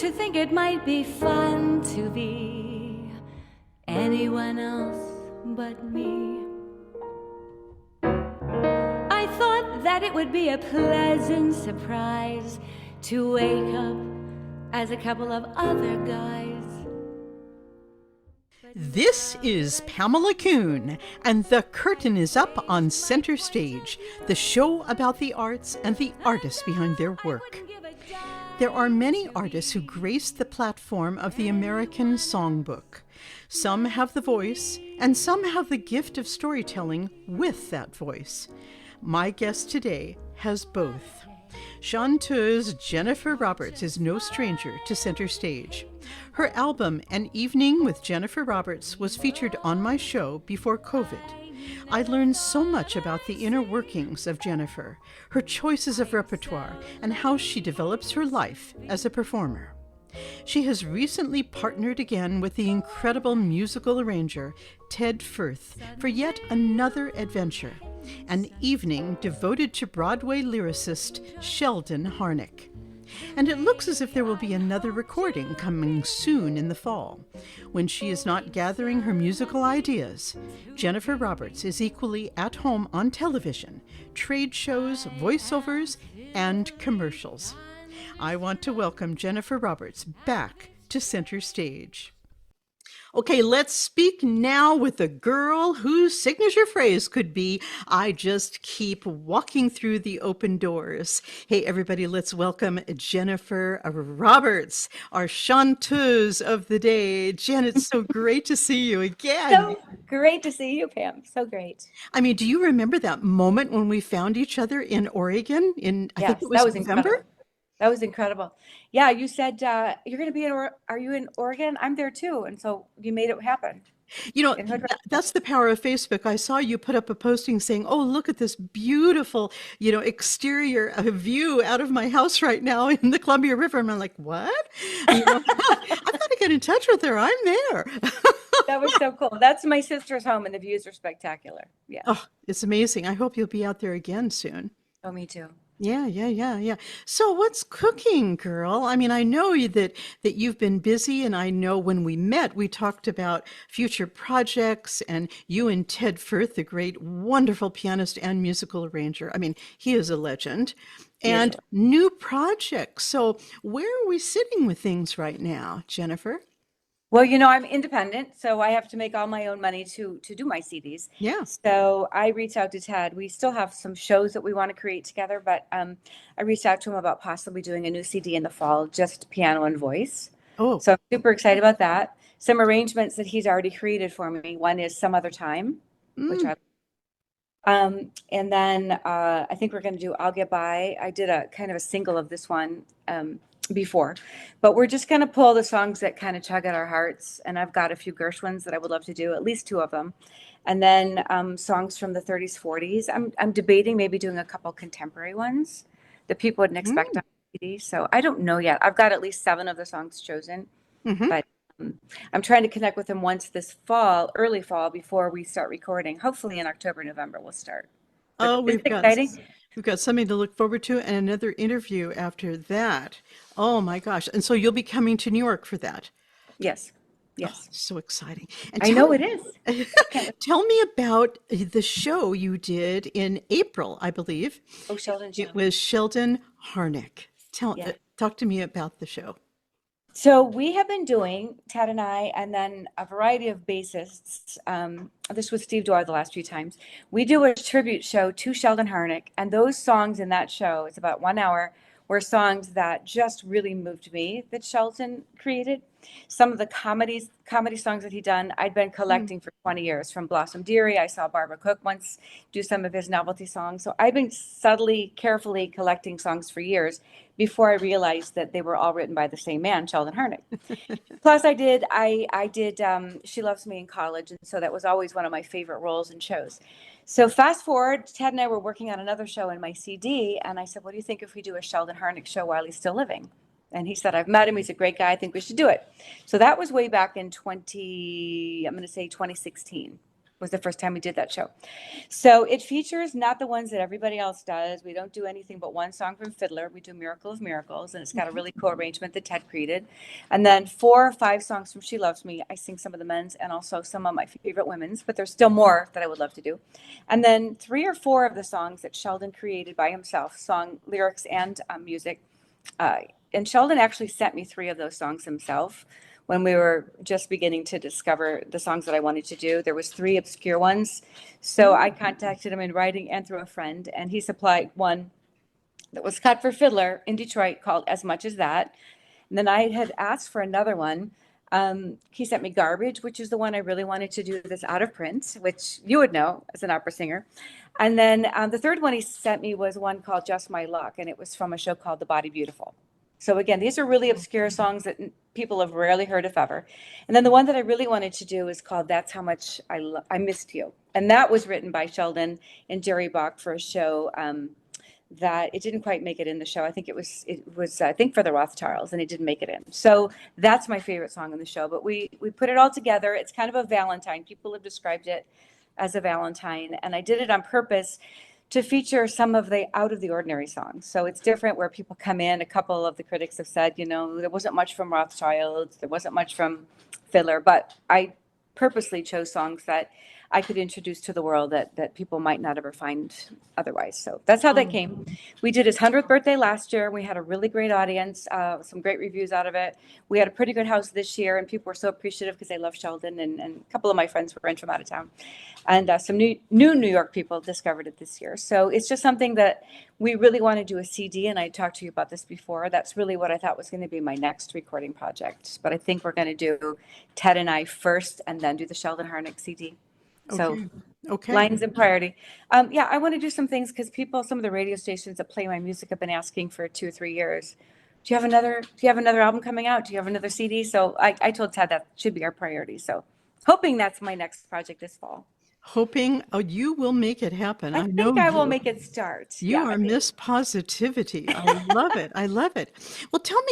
to think it might be fun to be anyone else but me. I thought that it would be a pleasant surprise to wake up as a couple of other guys. This is Pamela Kuhn, and the curtain is up on Center Stage, the show about the arts and the artists behind their work. There are many artists who grace the platform of the American songbook. Some have the voice, and some have the gift of storytelling with that voice. My guest today has both. Chanteuse Jennifer Roberts is no stranger to Center Stage. Her album, An Evening with Jennifer Roberts, was featured on my show before COVID. I learned so much about the inner workings of Jennifer, her choices of repertoire, and how she develops her life as a performer. She has recently partnered again with the incredible musical arranger Ted Firth for yet another adventure, An Evening devoted to Broadway lyricist Sheldon Harnick. And it looks as if there will be another recording coming soon in the fall. When she is not gathering her musical ideas, Jennifer Roberts is equally at home on television, trade shows, voiceovers, and commercials. I want to welcome Jennifer Roberts back to Center Stage. Okay, let's speak now with a girl whose signature phrase could be, I just keep walking through the open doors. Hey, everybody, let's welcome Jennifer Roberts, our chanteuse of the day. Jen, it's so great to see you again. So great to see you, Pam. So great. I mean, do you remember that moment when we found each other in Oregon I think it was November? Incredible. That was incredible. Yeah, you said you're going to be are you in Oregon? I'm there too. And so you made it happen. You know, that's the power of Facebook. I saw you put up a posting saying, oh, look at this beautiful, exterior view out of my house right now in the Columbia River. And I'm like, what? I've got to get in touch with her. I'm there. That was so cool. That's my sister's home and the views are spectacular. Yeah. Oh, it's amazing. I hope you'll be out there again soon. Oh, me too. Yeah. So what's cooking, girl? I mean, I know that you've been busy, and I know when we met, we talked about future projects, and you and Ted Firth, the great, wonderful pianist and musical arranger. I mean, he is a legend. And new projects. So where are we sitting with things right now, Jennifer? Well, I'm independent, so I have to make all my own money to do my CDs. Yeah. So I reached out to Ted. We still have some shows that we want to create together, but I reached out to him about possibly doing a new CD in the fall, just piano and voice. Oh. So I'm super excited about that. Some arrangements that he's already created for me. One is Some Other Time, which and then I think we're going to do I'll Get By. I did a kind of a single of this one before, but we're just going to pull the songs that kind of tug at our hearts. And I've got a few Gershwins that I would love to do, at least two of them. And then songs from the 30s, 40s. I'm debating maybe doing a couple contemporary ones that people wouldn't expect on CD. So I don't know yet. I've got at least 7 of the songs chosen, but I'm trying to connect with them once this fall, early fall, before we start recording. Hopefully in October, November, we'll start. But We've got something to look forward to and another interview after that. Oh my gosh. And so you'll be coming to New York for that. Yes. Oh, so exciting. And I know it is. Tell me about the show you did in April, I believe. Oh, Sheldon. It was Sheldon Harnick. Talk to me about the show. So we have been doing, Ted and I, and then a variety of bassists. This was Steve Dwyer the last few times. We do a tribute show to Sheldon Harnick, and those songs in that show, it's about 1 hour, were songs that just really moved me that Sheldon created. Some of the comedy songs that he'd done, I'd been collecting for 20 years. From Blossom Dearie, I saw Barbara Cook once do some of his novelty songs. So I've been subtly, carefully collecting songs for years before I realized that they were all written by the same man, Sheldon Harnick. Plus I did She Loves Me in college. And so that was always one of my favorite roles in shows. So fast forward, Ted and I were working on another show in my CD. And I said, what do you think if we do a Sheldon Harnick show while he's still living? And he said, I've met him. He's a great guy. I think we should do it. So that was way back in 2016. was the first time we did that show. So it features not the ones that everybody else does. We don't do anything but one song from Fiddler. We do Miracle of Miracles, and it's got a really cool arrangement that Ted created. And then 4 or 5 songs from She Loves Me. I sing some of the men's and also some of my favorite women's, but there's still more that I would love to do. And then 3 or 4 of the songs that Sheldon created by himself, song lyrics and music. And Sheldon actually sent me 3 of those songs himself when we were just beginning to discover the songs that I wanted to do. There was 3 obscure ones. So I contacted him in writing and through a friend, and he supplied one that was cut for Fiddler in Detroit called As Much as That. And then I had asked for another one. He sent me Garbage, which is the one I really wanted to do that's out of print, which you would know as an opera singer. And then the third one he sent me was one called Just My Luck, and it was from a show called The Body Beautiful. So again, these are really obscure songs that people have rarely heard if ever. And then the one that I really wanted to do is called That's How Much I Missed You. And that was written by Sheldon and Jerry Bach for a show that it didn't quite make it in the show. I think it was I think for the Rothschilds, and it didn't make it in. So that's my favorite song in the show. But we put it all together. It's kind of a Valentine. People have described it as a Valentine, and I did it on purpose to feature some of the out of the ordinary songs. So it's different where people come in. A couple of the critics have said, there wasn't much from Rothschilds, there wasn't much from Fiddler, but I purposely chose songs that I could introduce to the world that people might not ever find otherwise. So that's how that came. We did his 100th birthday last year. We had a really great audience, some great reviews out of it. We had a pretty good house this year, and people were so appreciative because they love Sheldon, and a couple of my friends were in from out of town. And some new New York people discovered it this year. So it's just something that we really want to do a CD, and I talked to you about this before. That's really what I thought was going to be my next recording project. But I think we're going to do Ted and I first, and then do the Sheldon Harnick CD. So Okay. lines in priority. Yeah, I want to do some things because some of the radio stations that play my music have been asking for 2 or 3 years. Do you have another album coming out? Do you have another CD? So I told Ted that should be our priority. So hoping that's my next project this fall. Hoping you will make it happen. I think I will make it start. You are Miss Positivity. I love it. I love it. Well, tell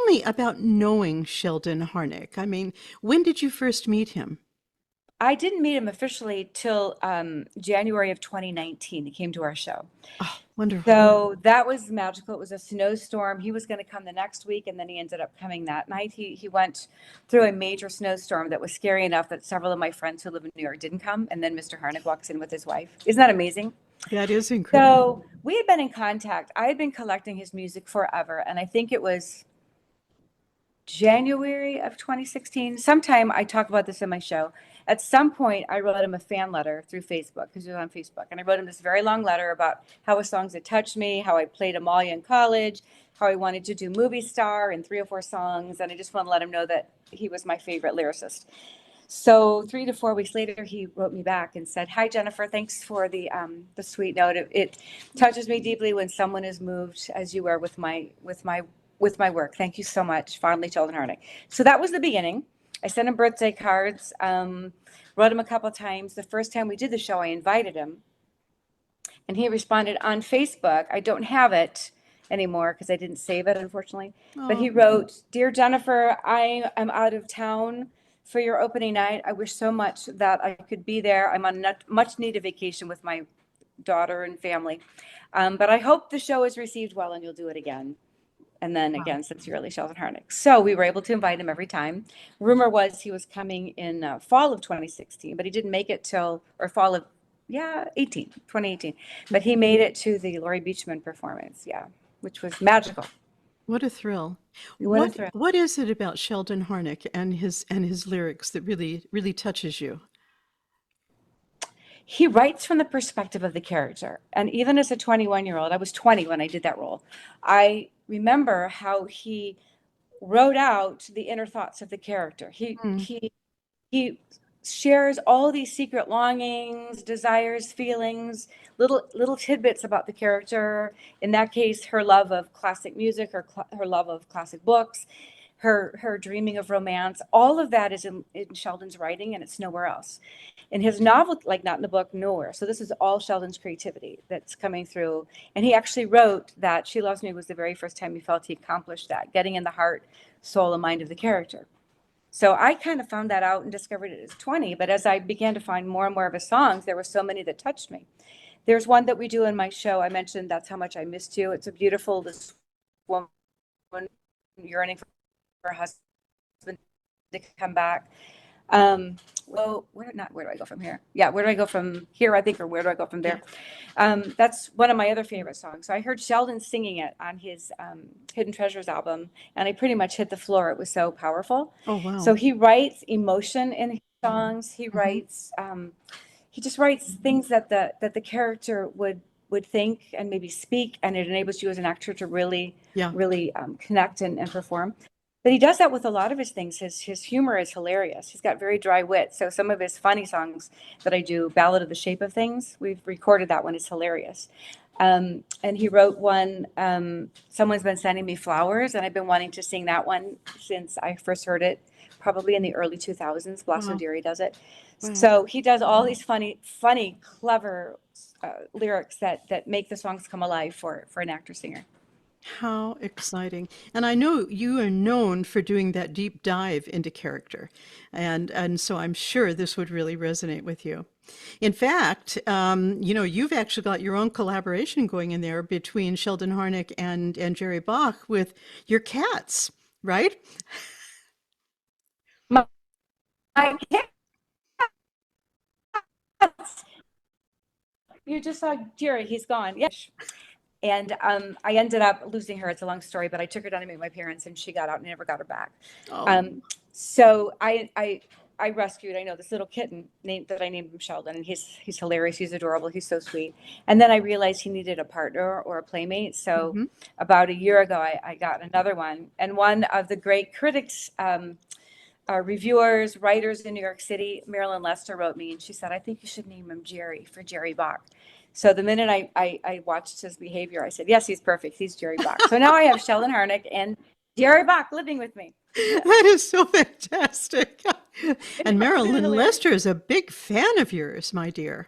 me about knowing Sheldon Harnick. I mean, when did you first meet him? I didn't meet him officially till January of 2019. He came to our show. Oh, wonderful. So that was magical. It was a snowstorm. He was going to come the next week, and then he ended up coming that night. He went through a major snowstorm that was scary enough that several of my friends who live in New York didn't come. And then Mr. Harnick walks in with his wife. Isn't that amazing? That is incredible. So we had been in contact. I had been collecting his music forever, and I think it was January of 2016. Sometime I talk about this in my show. At some point, I wrote him a fan letter through Facebook because he was on Facebook. And I wrote him this very long letter about how his songs had touched me, how I played Amalia in college, how I wanted to do Movie Star in 3 or 4 songs. And I just want to let him know that he was my favorite lyricist. So 3 to 4 weeks later, he wrote me back and said, "Hi, Jennifer. Thanks for the sweet note. It touches me deeply when someone is moved as you are with my work. Thank you so much. Fondly, Sheldon Harnick." So that was the beginning. I sent him birthday cards, wrote him a couple times. The first time we did the show, I invited him, and he responded on Facebook. I don't have it anymore because I didn't save it, unfortunately. But he wrote, "Dear Jennifer, I am out of town for your opening night. I wish so much that I could be there. I'm on a much needed vacation with my daughter and family. But I hope the show is received well and you'll do it again." And then again, sincerely, Sheldon Harnick. So we were able to invite him every time. Rumor was he was coming in fall of 2016, but he didn't make it till, or fall of, 2018. But he made it to the Laurie Beachman performance, which was magical. What a thrill. What a thrill. What is it about Sheldon Harnick and his lyrics that really touches you? He writes from the perspective of the character. And even as a 21-year-old, I was 20 when I did that role, I remember how he wrote out the inner thoughts of the character. He shares all these secret longings, desires, feelings, little tidbits about the character. In that case, her love of classic music, her love of classic books, her dreaming of romance. All of that is in Sheldon's writing, and it's nowhere else. In his novel, like not in the book, nowhere. So this is all Sheldon's creativity that's coming through. And he actually wrote that She Loves Me was the very first time he felt he accomplished that, getting in the heart, soul, and mind of the character. So I kind of found that out and discovered it as 20. But as I began to find more and more of his songs, there were so many that touched me. There's one that we do in my show. I mentioned That's How Much I Missed You. It's a beautiful, this woman yearning for her husband to come back. Well, where do I go from here? Yeah, where do I go from here, I think, or where do I go from there? That's one of my other favorite songs. So I heard Sheldon singing it on his Hidden Treasures album, and I pretty much hit the floor. It was so powerful. Oh, wow. So he writes emotion in his songs. Hmm. He just writes things that the character would think and maybe speak, and it enables you as an actor to really, Yeah. really connect and perform. But he does that with a lot of his things. His humor is hilarious. He's got very dry wit. So some of his funny songs that I do, Ballad of the Shape of Things, we've recorded that one. It's hilarious. And he wrote one, Someone's Been Sending Me Flowers, and I've been wanting to sing that one since I first heard it, probably in the early 2000s. Blossom Wow. Dearie does it. Wow. So he does all these funny, clever lyrics that make the songs come alive for an actor singer. How exciting. And I know you are known for doing that deep dive into character. And so I'm sure this would really resonate with you. In fact, you've actually got your own collaboration going in there between Sheldon Harnick and Jerry Bach with your cats, right? My, my cats, you just saw Jerry, he's gone. Yes. And I ended up losing her. It's a long story, but I took her down to meet my parents, and she got out and never got her back. Oh, So I rescued, I know, this little kitten that I named him Sheldon, and he's hilarious. He's adorable. He's so sweet. And then I realized he needed a partner or a playmate. So hmm. about a year ago, I got another one, and one of the great critics. Reviewers, writers in New York City, Marilyn Lester wrote me, and she said, I think you should name him Jerry for Jerry Bach. So the minute I watched his behavior, I said, yes, he's perfect. He's Jerry Bach. So now I have Sheldon Harnick and Jerry Bach living with me. That is so fantastic. And Isn't it Marilyn hilarious? Lester is a big fan of yours, my dear.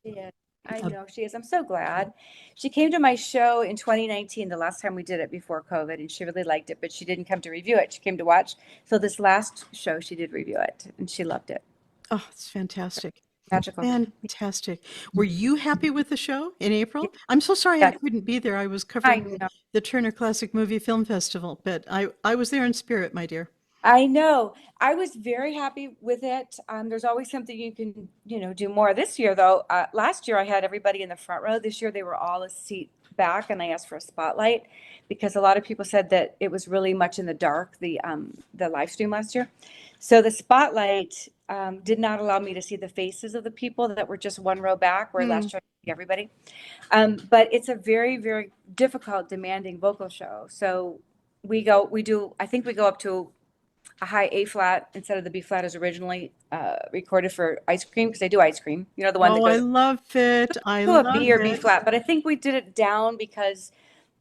Yeah, I Uh, know she is. I'm so glad. She came to my show in 2019, the last time we did it before COVID, and she really liked it, but she didn't come to review it. She came to watch. So this last show, she did review it, and she loved it. oh, it's fantastic. Magical. Fantastic. Were you happy with the show in April? I'm so sorry I Yes, couldn't be there. I was I covering know. the Turner Classic Movie Film Festival, but I was there in spirit, my dear. I know. I was very happy with it. There's always something you can, do more. This year, though, last year I had everybody in the front row. This year they were all a seat back, and I asked for a spotlight because a lot of people said that it was really much in the dark, the live stream last year. So the spotlight did not allow me to see the faces of the people that were just one row back, where Hmm. last year I could see everybody. But it's a very, very difficult, demanding vocal show. So I think we go up to a high A flat instead of the B flat as originally recorded for Ice Cream, because they do Ice Cream, the one that Oh, I goes love it. I to a love B or B it. flat. But I think we did it down because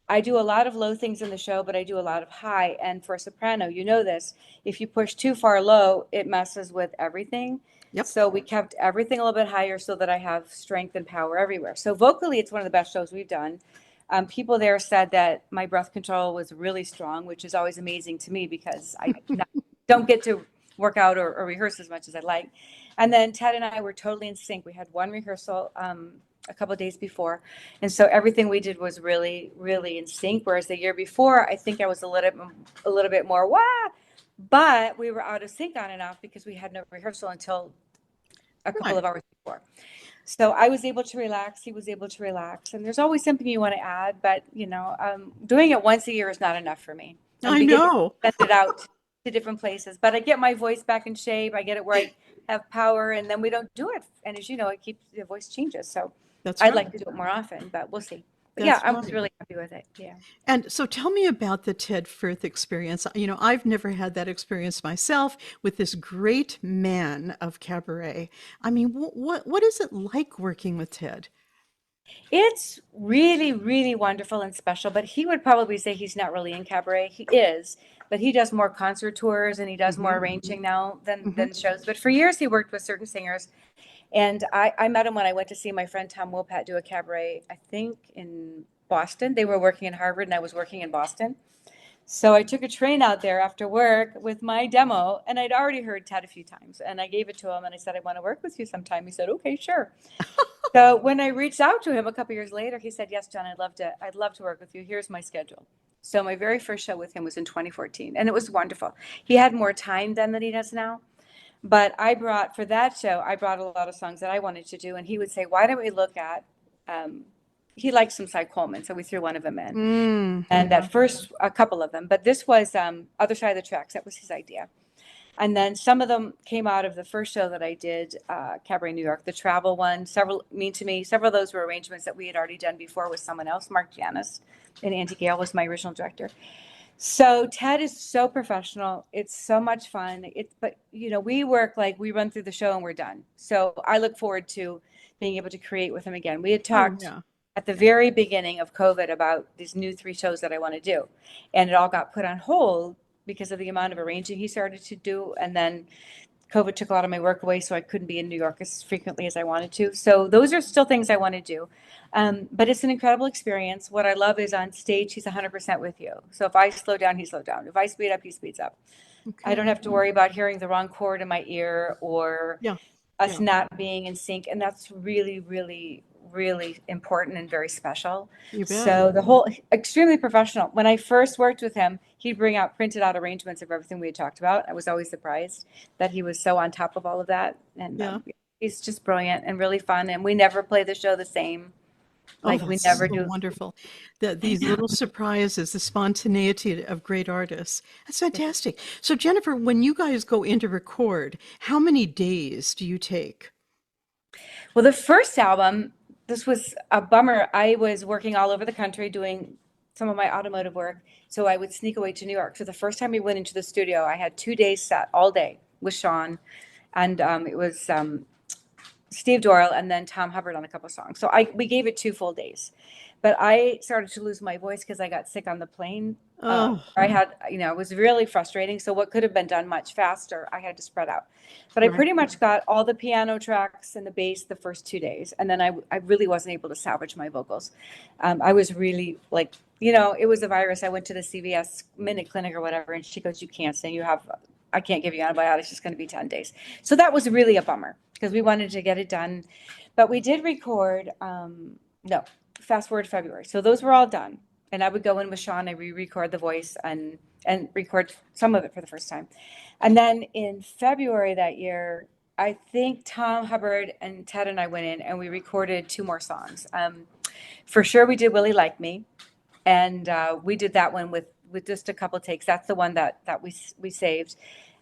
I do a lot of low things in the show, but I do a lot of high. And for a soprano, you know this, if you push too far low, it messes with everything. Yep. So we kept everything a little bit higher so that I have strength and power everywhere. So vocally, it's one of the best shows we've done. People there said that my breath control was really strong, which is always amazing to me because don't get to work out or rehearse as much as I'd like. And then Ted and I were totally in sync. We had one rehearsal a couple of days before, and so everything we did was really, really in sync. Whereas the year before, I think I was a little bit more wah, but we were out of sync on and off because we had no rehearsal until a couple Right. of hours before. So I was able to relax. He was able to relax. And there's always something you want to add, but doing it once a year is not enough for me. I'm I beginning know. to send it out to different places, but I get my voice back in shape. I get it where I have power, and then we don't do it. And as you know, the voice changes. So That's I'd right. like to do it more often, but we'll see. But yeah, That's I was right. really happy with it. Yeah. And so tell me about the Ted Firth experience. I've never had that experience myself with this great man of cabaret. I mean, what is it like working with Ted? It's really, really wonderful and special, but he would probably say he's not really in cabaret. He is, but he does more concert tours and he does more Hmm. arranging now than Hmm. shows. But for years, he worked with certain singers. And I met him when I went to see my friend Tom Wopat do a cabaret, I think in Boston. They were working in Harvard and I was working in Boston. So I took a train out there after work with my demo, and I'd already heard Ted a few times. And I gave it to him, and I said, I want to work with you sometime. He said, okay, sure. So when I reached out to him a couple years later, he said, yes, John, I'd love to work with you. Here's my schedule. So my very first show with him was in 2014, and it was wonderful. He had more time then than he does now. But for that show, I brought a lot of songs that I wanted to do. And he would say, why don't we look at, he liked some Cy Coleman, so we threw one of them in. And at first, a couple of them. But this was Other Side of the Tracks. That was his idea. And then some of them came out of the first show that I did, Cabaret New York, the travel one, several Mean to Me. Several of those were arrangements that we had already done before with someone else. Mark Janis and Andy Gale was my original director. So Ted is so professional. It's so much fun. But we work like we run through the show and we're done. So I look forward to being able to create with him again. We had talked at the very beginning of COVID about these new 3 shows that I want to do. And it all got put on hold because of the amount of arranging he started to do. And then COVID took a lot of my work away, so I couldn't be in New York as frequently as I wanted to. So those are still things I want to do. But it's an incredible experience. What I love is on stage, he's 100% with you. So if I slow down, he slows down. If I speed up, he speeds up. Okay. I don't have to worry about hearing the wrong chord in my ear or us not being in sync. And that's really, really, really important and very special. So the whole extremely professional. When I first worked with him, he'd bring out printed out arrangements of everything we had talked about. I was always surprised that he was so on top of all of that. And he's just brilliant and really fun. And we never play the show the same. Like we never do. Wonderful. These little surprises, the spontaneity of great artists. That's fantastic. So Jennifer, when you guys go in to record, how many days do you take? Well, the first album, this was a bummer. I was working all over the country doing some of my automotive work. So I would sneak away to New York. So the first time we went into the studio, I had 2 days set all day with Sean. And it was Steve Doyle and then Tom Hubbard on a couple songs. So we gave it 2 full days. But I started to lose my voice because I got sick on the plane. It was really frustrating. So what could have been done much faster, I had to spread out. But I pretty much got all the piano tracks and the bass the first 2 days. And then I really wasn't able to salvage my vocals. I was really like, it was a virus. I went to the CVS Minute Clinic or whatever, and she goes, you can't sing. I can't give you antibiotics. It's going to be 10 days. So that was really a bummer because we wanted to get it done. But we did record, fast forward to February. So those were all done. And I would go in with Sean and re-record the voice and record some of it for the first time. And then in February that year, I think Tom Hubbard and Ted and I went in and we recorded 2 more songs. For sure, we did Willie Like Me. And we did that one with just a couple takes. That's the one that we saved.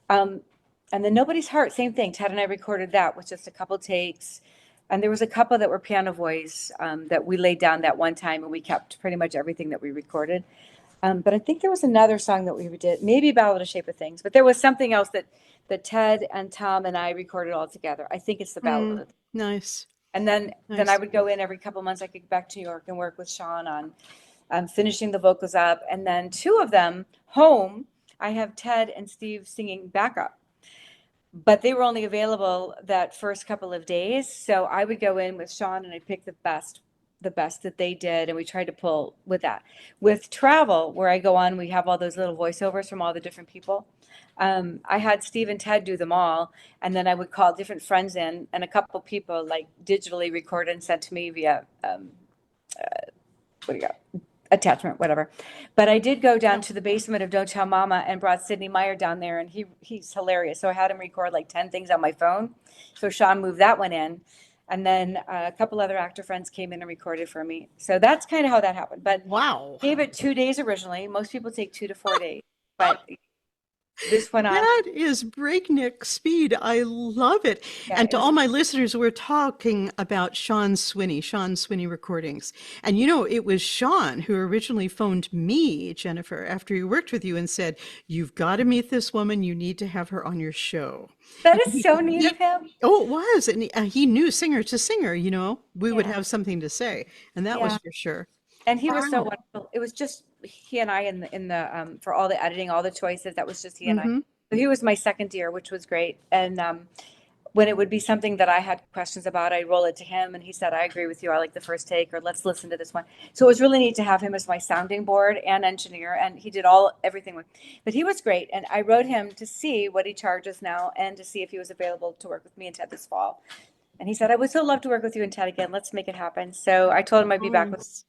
And then Nobody's Heart, same thing. Ted and I recorded that with just a couple takes. And there was a couple that were piano voice that we laid down that one time, and we kept pretty much everything that we recorded. But I think there was another song that we did, maybe Ballad of Shape of Things. But there was something else that Ted and Tom and I recorded all together. I think it's the Ballad. Nice. And then I would go in every couple months. I could go back to New York and work with Sean on finishing the vocals up. And then 2 of them, home, I have Ted and Steve singing backup. But they were only available that first couple of days. So I would go in with Sean and I'd pick the best that they did. And we tried to pull with that. With Travel, where I go on, we have all those little voiceovers from all the different people. I had Steve and Ted do them all. And then I would call different friends in, and a couple people like digitally record and sent to me via, attachment, whatever. But I did go down to the basement of Don't Tell Mama and brought Sidney Meyer down there, and he's hilarious. So I had him record like 10 things on my phone. So Sean moved that one in. And then a couple other actor friends came in and recorded for me. So that's kind of how that happened. But wow, gave it 2 days originally. Most people take 2 to 4 days. But this went on. That is breakneck speed. I love it. Yeah, and to all my listeners, we're talking about Sean Swinney recordings. And it was Sean who originally phoned me, Jennifer, after he worked with you and said, you've got to meet this woman. You need to have her on your show. That is so neat of him. Oh, it was. And he knew singer to singer, we would have something to say. And that was for sure. And he was so wonderful. It was just he and I in the for all the editing, all the choices. That was just he and I. So he was my second year, which was great. And when it would be something that I had questions about, I'd roll it to him, and he said, I agree with you. I like the first take, or let's listen to this one. So it was really neat to have him as my sounding board and engineer, and he did everything with. But he was great, and I wrote him to see what he charges now and to see if he was available to work with me and Ted this fall. And he said, I would so love to work with you and Ted again. Let's make it happen. So I told him I'd be back with.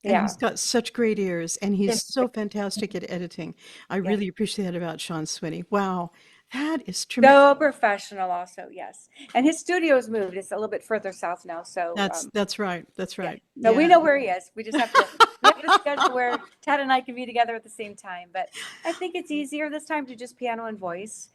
And Yeah. he's got such great ears, and he's Yes. so fantastic at editing. I Yes. really appreciate that about Sean Swinney. Wow, that is tremendous. So professional also, yes. And his studio's moved. It's a little bit further south now. So That's right. That's yeah. right. So we Yeah. know where he is. We just have to we have to schedule where Ted and I can be together at the same time. But I think it's easier this time to just piano and voice.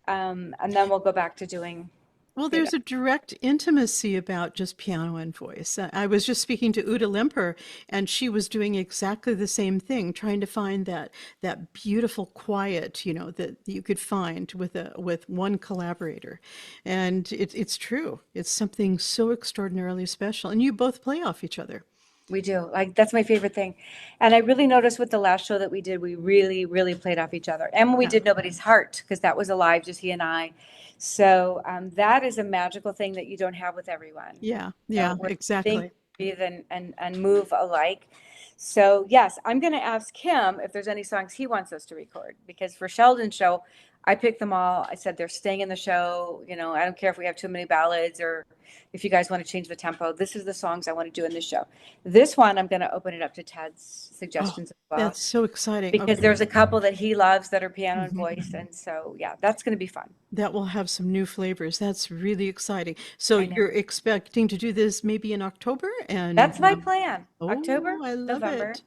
And then we'll go back to doing. Well, there's a direct intimacy about just piano and voice. I was just speaking to Uta Lemper, and she was doing exactly the same thing, trying to find that beautiful quiet, that you could find with one collaborator. And it's true. It's something so extraordinarily special. And you both play off each other. We do. Like, that's my favorite thing. And I really noticed with the last show that we did, we really, really played off each other. And when we did Nobody's Heart, because that was alive, just he and I. So that is a magical thing that you don't have with everyone. Yeah, We're exactly. think, breathe, and move alike. So yes, I'm going to ask him if there's any songs he wants us to record, because for Sheldon's show, I picked them all. I said they're staying in the show. I don't care if we have too many ballads or if you guys want to change the tempo. This is the songs I want to do in this show. This one, I'm going to open it up to Ted's suggestions as well, That's so exciting. because there's a couple that he loves that are piano and voice, and so yeah, that's going to be fun. That will have some new flavors. That's really exciting. So I know. you're expecting to do this maybe in October? And That's my plan. oh, October, I love November. it.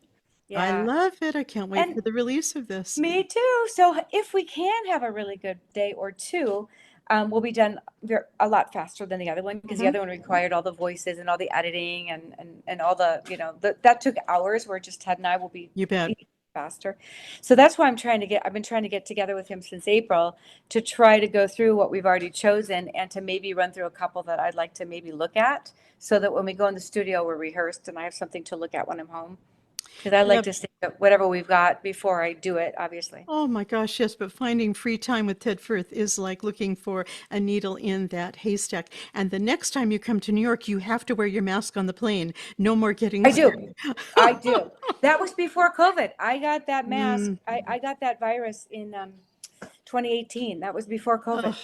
I Yeah. love it. I can't wait And for the release of this. Me too. So if we can have a really good day or two, we'll be done a lot faster than the other one, because the other one required all the voices and all the editing and all the, that took hours, where just Ted and I will be You bet. faster. So that's why I've been trying to get together with him since April to try to go through what we've already chosen and to maybe run through a couple that I'd like to maybe look at, so that when we go in the studio, we're rehearsed and I have something to look at when I'm home. Because I like to see whatever we've got before I do it, obviously. Oh my gosh, yes, but finding free time with Ted Firth is like looking for a needle in that haystack. And the next time you come to New York, you have to wear your mask on the plane. No more getting I sick. do. I do. That was before COVID. I got that mask. I got that virus in 2018. That was before COVID.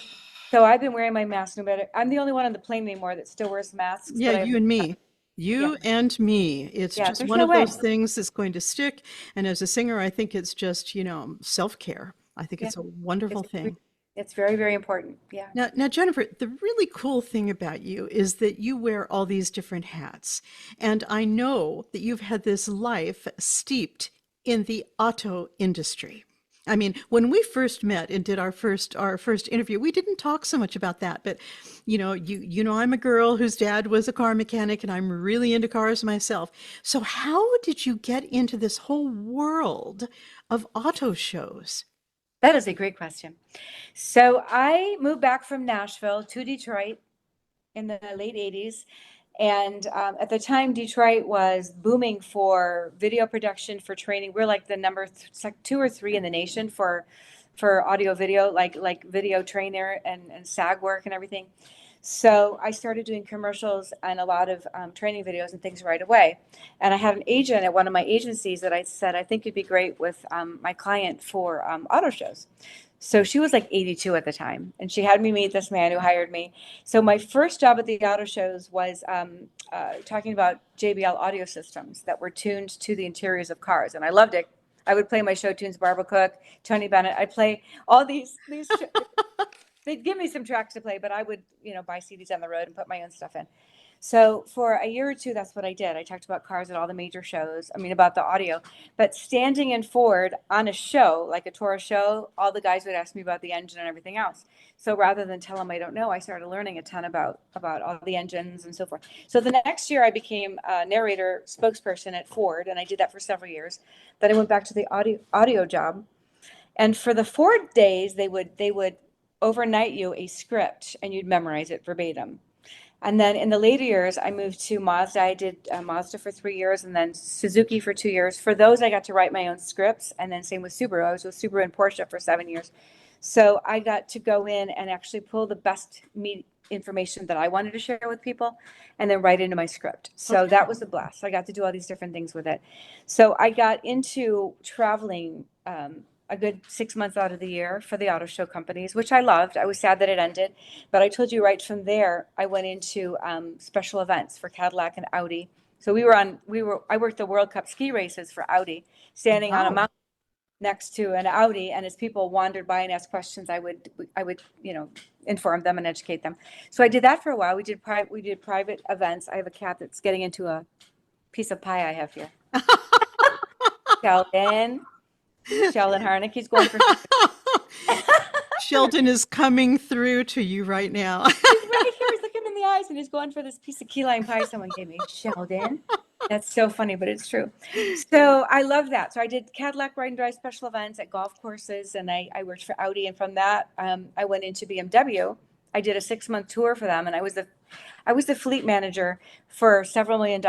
So I've been wearing my mask no matter. I'm the only one on the plane anymore that still wears masks. Yeah, but you and me. You and me. It's Yeah, just there's one no of way. those things that's going to stick. And as a singer, I think it's just, self-care. I think it's a wonderful thing. It's very, very important. Yeah. Now, Jennifer, the really cool thing about you is that you wear all these different hats. And I know that you've had this life steeped in the auto industry. I mean, when we first met and did our first interview, we didn't talk so much about that. But I'm a girl whose dad was a car mechanic, and I'm really into cars myself. So how did you get into this whole world of auto shows? That is a great question. So I moved back from Nashville to Detroit in the late 80s. And at the time, Detroit was booming for video production, for training. We're like the number it's like 2 or 3 in the nation for audio video, like video trainer and SAG work and everything. So I started doing commercials and a lot of training videos and things right away. And I had an agent at one of my agencies that I said, I think you'd be great with my client for auto shows. So she was like 82 at the time, and she had me meet this man who hired me. So my first job at the auto shows was talking about JBL audio systems that were tuned to the interiors of cars, and I loved it. I would play my show tunes, Barbara Cook, Tony Bennett. I'd play all these. They'd give me some tracks to play, but I would, buy CDs on the road and put my own stuff in. So for a year or two, that's what I did. I talked about cars at all the major shows. About the audio. But standing in Ford on a show, like a tour show, all the guys would ask me about the engine and everything else. So rather than tell them I don't know, I started learning a ton about all the engines and so forth. So the next year, I became a narrator spokesperson at Ford, and I did that for several years. Then I went back to the audio job. And for the Ford days, they would overnight you a script, and you'd memorize it verbatim. And then in the later years, I moved to Mazda. I did Mazda for 3 years, and then Suzuki for 2 years. For those, I got to write my own scripts, and then same with Subaru. I was with Subaru and Porsche for 7 years. So I got to go in and actually pull the best information that I wanted to share with people and then write into my script. So that was a blast. I got to do all these different things with it. So I got into traveling a good 6 months out of the year for the auto show companies, which I loved. I was sad that it ended, but I told you right from there, I went into special events for Cadillac and Audi. So I worked the World Cup ski races for Audi, standing on a Wow. mountain next to an Audi, and as people wandered by and asked questions, I would inform them and educate them. So I did that for a while. We did private events. I have a cat that's getting into a piece of pie I have here. Sheldon, Sheldon Harnick, he's going for. Sheldon is coming through to you right now. He's right here. He's looking in the eyes, and he's going for this piece of key lime pie someone gave me. Sheldon. That's so funny, but it's true. So I love that. So I did Cadillac Ride and Drive special events at golf courses, and I worked for Audi. And from that, I went into BMW. I did a 6-month tour for them, and I was the fleet manager for several $1 million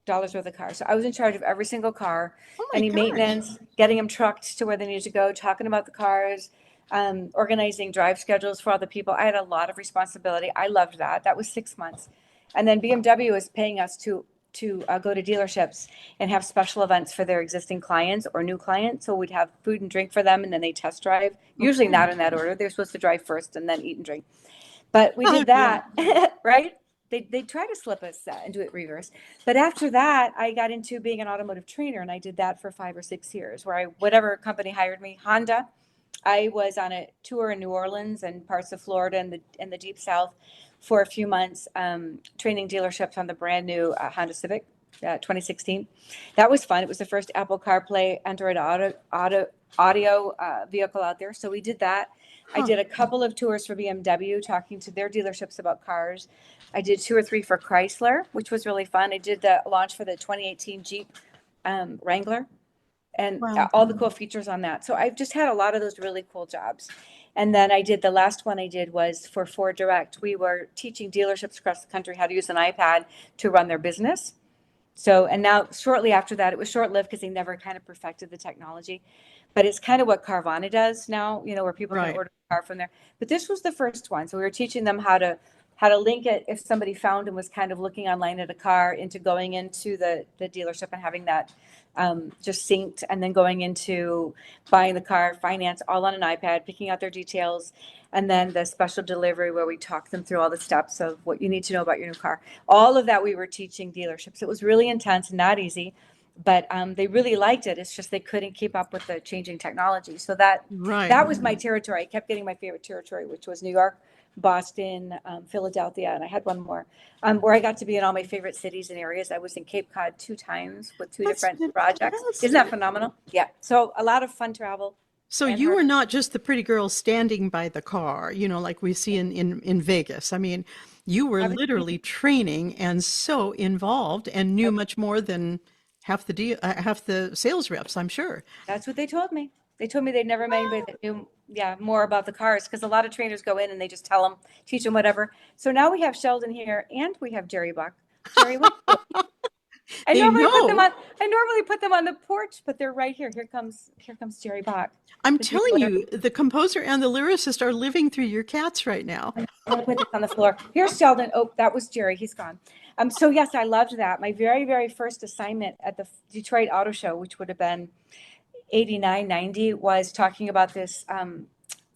worth of cars. So I was in charge of every single car, Oh my any gosh. maintenance, getting them trucked to where they needed to go, talking about the cars, organizing drive schedules for other people. I had a lot of responsibility. I loved that. That was 6 months. And then BMW was paying us to go to dealerships and have special events for their existing clients or new clients. So we'd have food and drink for them, and then they test drive, usually not in that order. They're supposed to drive first and then eat and drink. But we did Yeah. that, right? They try to slip us and do it reverse. But after that, I got into being an automotive trainer, and I did that for 5 or 6 years, where whatever company hired me, Honda, I was on a tour in New Orleans and parts of Florida and the Deep South for a few months, training dealerships on the brand new Honda Civic, 2016. That was fun. It was the first Apple CarPlay Android audio vehicle out there. So we did that. I did a couple of tours for BMW, talking to their dealerships about cars. I did 2 or 3 for Chrysler, which was really fun. I did the launch for the 2018 Jeep Wrangler, and Wow. all the cool features on that. So I've just had a lot of those really cool jobs. And then the last one I did was for Ford Direct. We were teaching dealerships across the country how to use an iPad to run their business. So, and now shortly after that, it was short-lived because they never kind of perfected the technology. But it's kind of what Carvana does now, where people can Right. order a car from there. But this was the first one. So we were teaching them how to link it if somebody found and was kind of looking online at a car, into going into the dealership and having that just synced, and then going into buying the car, finance, all on an iPad, picking out their details, and then the special delivery where we talk them through all the steps of what you need to know about your new car. All of that we were teaching dealerships. It was really intense and not easy, but they really liked it. It's just they couldn't keep up with the changing technology. So that Right. was my territory. I kept getting my favorite territory, which was New York, Boston, Philadelphia, and I had one more, where I got to be in all my favorite cities and areas. I was in Cape Cod 2 times with 2 That's different projects. fantastic. Isn't that phenomenal? Yeah. So a lot of fun travel. So And you her- were not just the pretty girl standing by the car, like we see in Vegas. I mean, you were I was- literally training and so involved and knew much more than half the sales reps, I'm sure. That's what they told me. They told me they'd never met anybody that knew, more about the cars, because a lot of trainers go in and they just teach them whatever. So now we have Sheldon here, and we have Jerry Buck. Jerry, I They normally put them know. on the porch, but they're right here. Here comes Jerry Buck. I'm Does he telling know you, the composer and the lyricist are living through your cats right now. I'm gonna put this on the floor. Here's Sheldon. Oh, that was Jerry. He's gone. So yes, I loved that. My very, very first assignment at the Detroit Auto Show, which would have been 89, 90, was talking about this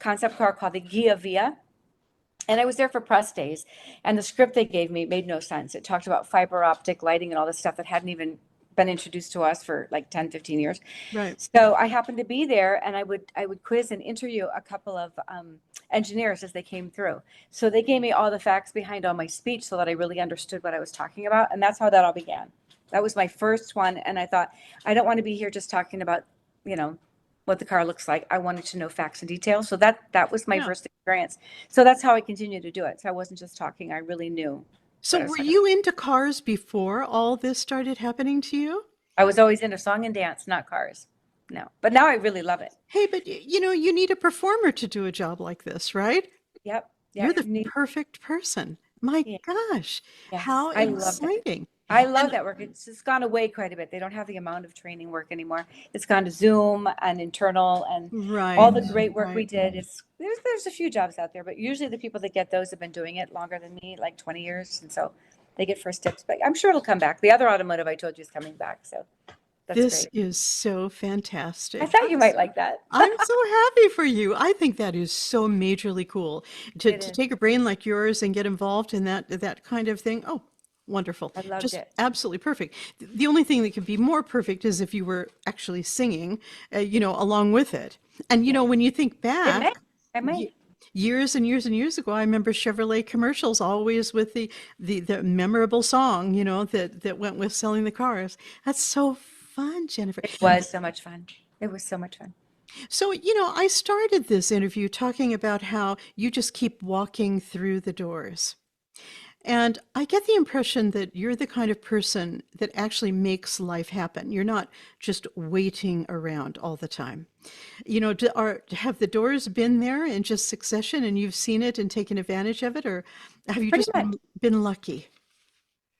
concept car called the Gia Via. And I was there for press days, and the script they gave me made no sense. It talked about fiber optic lighting and all this stuff that hadn't even been introduced to us for like 10, 15 years. Right. So I happened to be there, and I would quiz and interview a couple of engineers as they came through. So they gave me all the facts behind all my speech so that I really understood what I was talking about. And that's how that all began. That was my first one. And I thought, I don't want to be here just talking about, what the car looks like. I wanted to know facts and details. So that was my Yeah. first experience. So that's how I continued to do it. So I wasn't just talking. I really knew. So what I was were talking you into cars before all this started happening to you? I was always into song and dance, not cars. No, but now I really love it. Hey, but you need a performer to do a job like this, right? Yep. Yeah. You're the neat. perfect person. My Yeah. gosh, Yes, how I loved it. exciting. I love that work. It's just gone away quite a bit. They don't have the amount of training work anymore. It's gone to Zoom and internal, and all Right, the great work we right. did. It's there's a few jobs out there, but usually the people that get those have been doing it longer than me, like 20 years, and so they get first tips. But I'm sure it'll come back. The other automotive I told you is coming back, so that's This great. is so I fantastic. thought you might like that. I'm so happy for you. I think that is so majorly cool It to is. take a brain like yours and get involved in that kind of thing. Oh, wonderful. I loved Just it. absolutely perfect. The only thing that could be more perfect is if you were actually singing, along with it. And Yeah, when you think it back, may. I y- may. years and years and years ago, I remember Chevrolet commercials always with the memorable song, that went with selling the cars. That's so fun, Jennifer. It was so much fun. It was so much fun. So, I started this interview talking about how you just keep walking through the doors. And I get the impression that you're the kind of person that actually makes life happen. You're not just waiting around all the time. Have the doors been there in just succession and you've seen it and taken advantage of it, or have you Pretty just much. been lucky?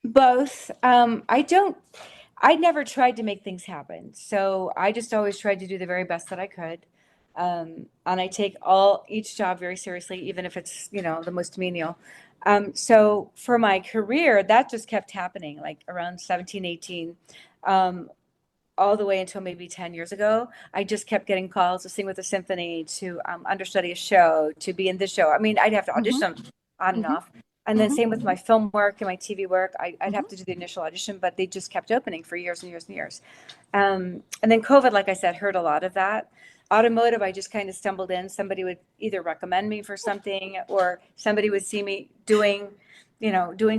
Both. I never tried to make things happen. So I just always tried to do the very best that I could. And I take each job very seriously, even if it's, the most menial. So for my career, that just kept happening, like around 17, 18, all the way until maybe 10 years ago. I just kept getting calls to sing with a symphony, to understudy a show, to be in this show. I mean, I'd have to Hmm. audition on and Hmm. off. And then Hmm. same with my film work and my TV work. I'd Hmm. have to do the initial audition, but they just kept opening for years and years and years. And then COVID, like I said, hurt a lot of that. Automotive, I just kind of stumbled in. Somebody would either recommend me for something, or somebody would see me doing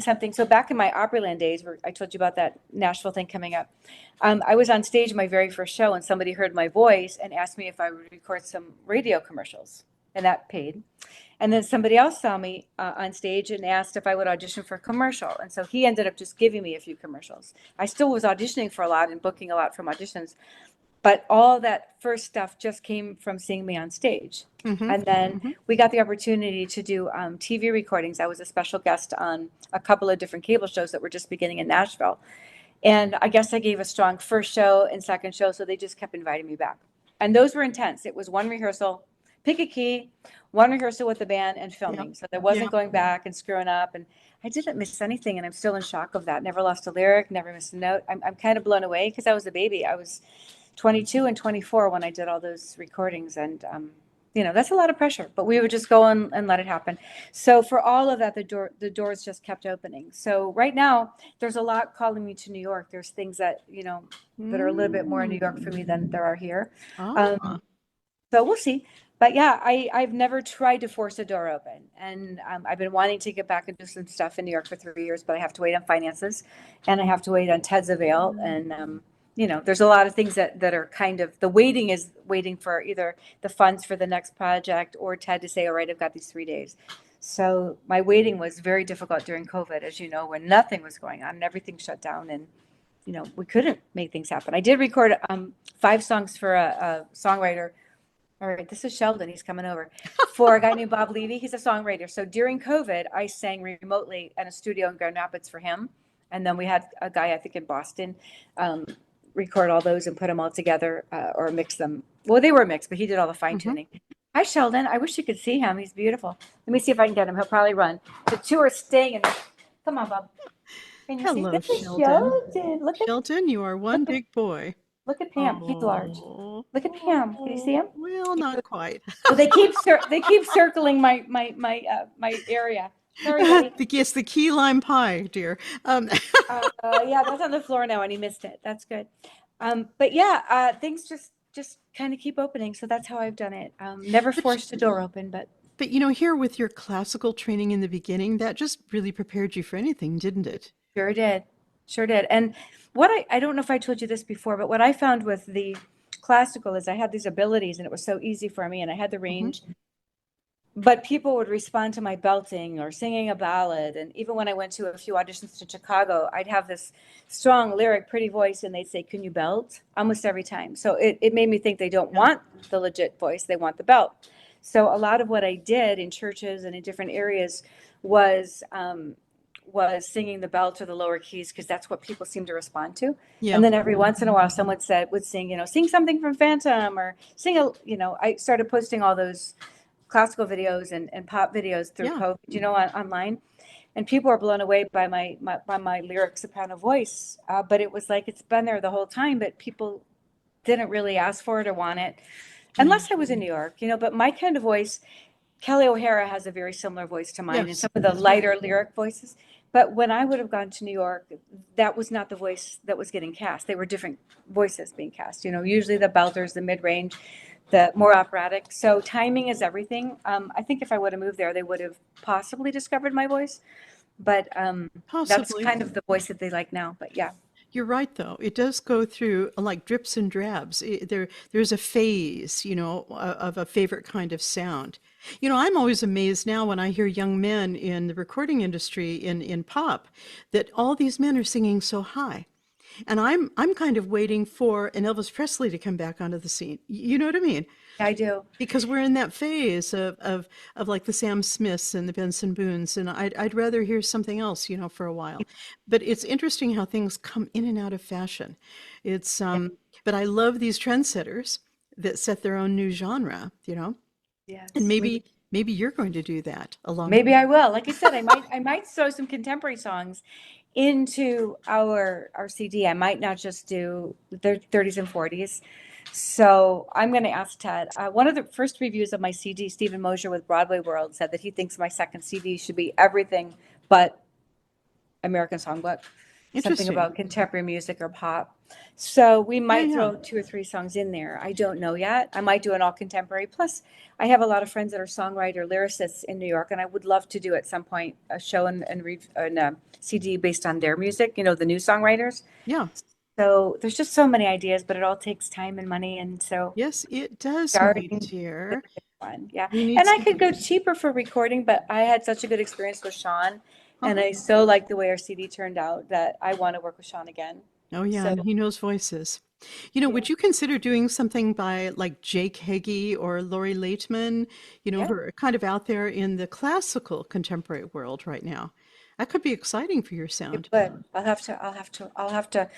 something. So back in my Opryland days, where I told you about that Nashville thing coming up, I was on stage my very first show, and somebody heard my voice and asked me if I would record some radio commercials, and that paid. And then somebody else saw me on stage and asked if I would audition for a commercial. And so he ended up just giving me a few commercials. I still was auditioning for a lot and booking a lot from auditions, but all that first stuff just came from seeing me on stage. Hmm. And then Hmm. we got the opportunity to do TV recordings. I was a special guest on a couple of different cable shows that were just beginning in Nashville. And I guess I gave a strong first show and second show, so they just kept inviting me back. And those were intense. It was one rehearsal, pick a key, one rehearsal with the band, and Yeah. filming. So there Yeah. wasn't going back and screwing up. And I didn't miss anything, and I'm still in shock of that. Never lost a lyric, never missed a note. I'm kind of blown away because I was a baby. I was 22 and 24 when I did all those recordings, and that's a lot of pressure. But we would just go and let it happen. So for all of that, the doors just kept opening. So right now, there's a lot calling me to New York. There's things that that are a little bit more in New York for me than there are here. Ah. Um, so we'll see. But yeah, I've never tried to force a door open. And I've been wanting to get back and do some stuff in New York for 3 years, but I have to wait on finances, and I have to wait on Ted's avail. And, there's a lot of things that are kind of, the waiting is waiting for either the funds for the next project or Ted to say, all right, I've got these 3 days. So my waiting was very difficult during COVID, as you know, when nothing was going on and everything shut down, and we couldn't make things happen. I did record 5 songs for a songwriter. All right, this is Sheldon. He's coming over, for a guy named Bob Levy. He's a songwriter. So during COVID, I sang remotely at a studio in Grand Rapids for him. And then we had a guy, I think in Boston, record all those and put them all together, or mix them. Well, they were mixed, but he did all the fine Hmm. tuning. Hi, Sheldon. I wish you could see him. He's beautiful. Let me see if I can get him. He'll probably run. The two are staying in there. Come on, Bob. Can you see? Hello, This is Sheldon. Sheldon. Sheldon, you are one Look at big boy. look at Pam. He's large. Oh, Look at Pam. Can you see him? well, not quite. Well, they keep circling my area. Sorry, buddy. Yes, the key lime pie, dear. Yeah, that's on the floor now, and he missed it. That's good. But yeah, things just kind of keep opening. So that's how I've done it. Never But, forced a door open, but but here with your classical training in the beginning, that just really prepared you for anything, didn't it? sure did, sure did. And what I don't know if I told you this before, but what I found with the classical is I had these abilities, and it was so easy for me, and I had the Hmm. range. But people would respond to my belting or singing a ballad. And even when I went to a few auditions to Chicago, I'd have this strong lyric, pretty voice, and they'd say, can you belt? Almost every time. So it made me think they don't Yeah. want the legit voice, they want the belt. So a lot of what I did in churches and in different areas was was singing the belt or the lower keys because that's what people seem to respond to. Yeah. And then every once in a while, someone would sing, sing something from Phantom or sing I started posting all those classical videos and pop videos through Yeah. COVID, online, and people are blown away by my lyric soprano voice. But it was like it's been there the whole time, but people didn't really ask for it or want it, Yeah. unless I was in New York, But my kind of voice, Kelly O'Hara has a very similar voice to mine, and Yes. some of the lighter lyric voices. But when I would have gone to New York, that was not the voice that was getting cast. They were different voices being cast. Usually the belters, the mid range, the more operatic. So timing is everything. I think if I would have moved there, they would have possibly discovered my voice. But that's Possibly. kind of the voice that they like now. But yeah. You're right, though. It does go through like drips and drabs. There's a phase, of a favorite kind of sound. I'm always amazed now when I hear young men in the recording industry in pop that all these men are singing so high. And I'm kind of waiting for an Elvis Presley to come back onto the scene. You know what I mean? I do. Because we're in that phase of like the Sam Smiths and the Benson Boones, and I'd rather hear something else, for a while. But it's interesting how things come in and out of fashion. It's but I love these trendsetters that set their own new genre, and Yes. maybe you're going to do that along with Maybe I will. Like I said, I might throw some contemporary songs into our CD. I might not just do the 30s and 40s. So I'm going to ask Ted. One of the first reviews of my CD, Stephen Mosier with Broadway World, said that he thinks my second CD should be everything but American Songbook, something interesting. about contemporary music or pop. So we might Yeah. throw 2 or 3 songs in there. I don't know yet. I might do an all contemporary. Plus, I have a lot of friends that are songwriter lyricists in New York, and I would love to do at some point a show and a CD based on their music. The new songwriters. Yeah. So there's just so many ideas, but it all takes time and money, and so Yes, it does, my starting dear. is fun. Yeah, We need and I some. could go cheaper for recording, but I had such a good experience with Sean, and Uh-huh. I so like the way our CD turned out that I want to work with Sean again. Oh yeah, So and he knows voices. yeah, Would you consider doing something by like Jake Heggie or Laurie Laitman, yeah, who are kind of out there in the classical contemporary world right now? That could be exciting for your it sound. would. I'll have to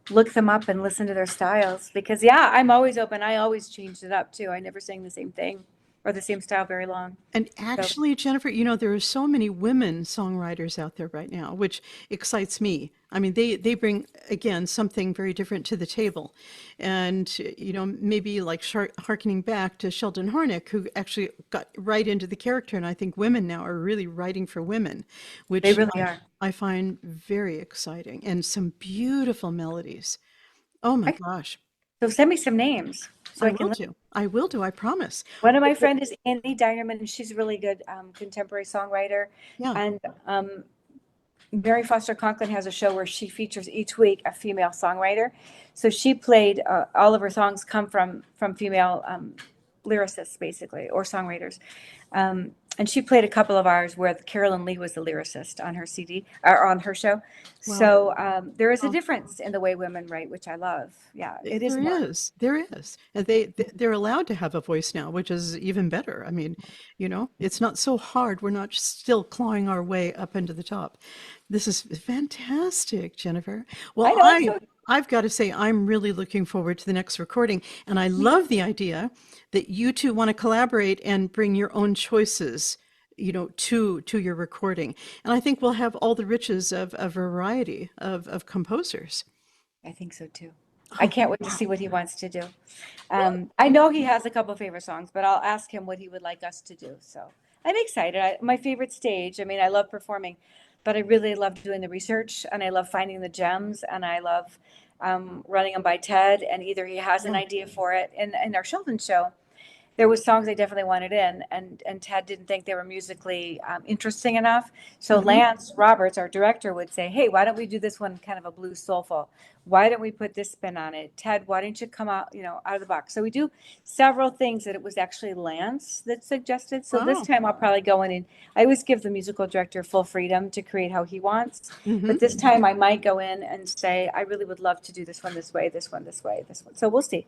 look them up and listen to their styles because yeah, I'm always open. I always changed it up too. I never sang the same thing or the same style very long. And So actually, Jennifer, there are so many women songwriters out there right now, which excites me. I mean, they bring, again, something very different to the table. And, maybe like harkening back to Sheldon Harnick, who actually got right into the character. And I think women now are really writing for women, they which really are. I find very exciting and some beautiful melodies. Oh my I, gosh. so send me some names so I I will can. do. I will do. I promise. One of my friend is Annie Dinerman, and she's a really good contemporary songwriter. Yeah. And Mary Foster Conklin has a show where she features each week a female songwriter. So she played all of her songs come from female lyricists, basically, or songwriters. And she played a couple of ours where Carolyn Lee was the lyricist on her CD or on her show. Well, So there is a well, difference in the way women write, which I love. Yeah, it is there more. is. There is. And they're allowed to have a voice now, which is even better. I mean, it's not so hard. We're not still clawing our way up into the top. This is fantastic, Jennifer. I Well, know it's so. I've got to say I'm really looking forward to the next recording, and I love the idea that you two want to collaborate and bring your own choices, to your recording. And I think we'll have all the riches of a variety of composers. I think so too. I can't wait to see what he wants to do. I know he has a couple of favorite songs, but I'll ask him what he would like us to do. So I'm excited. My favorite stage, I mean, I love performing, but I really love doing the research and I love finding the gems and I love running them by Ted. And either he has an Yeah. idea for it. In our Sheldon show, there was songs I definitely wanted in, and Ted didn't think they were musically interesting enough. So Hmm. Lance Roberts, our director, would say, "Hey, why don't we do this one kind of a blues soulful? Why don't we put this spin on it? Ted, why don't you come out, out of the box?" So we do several things that it was actually Lance that suggested. So this Wow. time I'll probably go in and I always give the musical director full freedom to create how he wants. Hmm. But this time I might go in and say, "I really would love to do this one this way, this one this way, this one." So we'll see.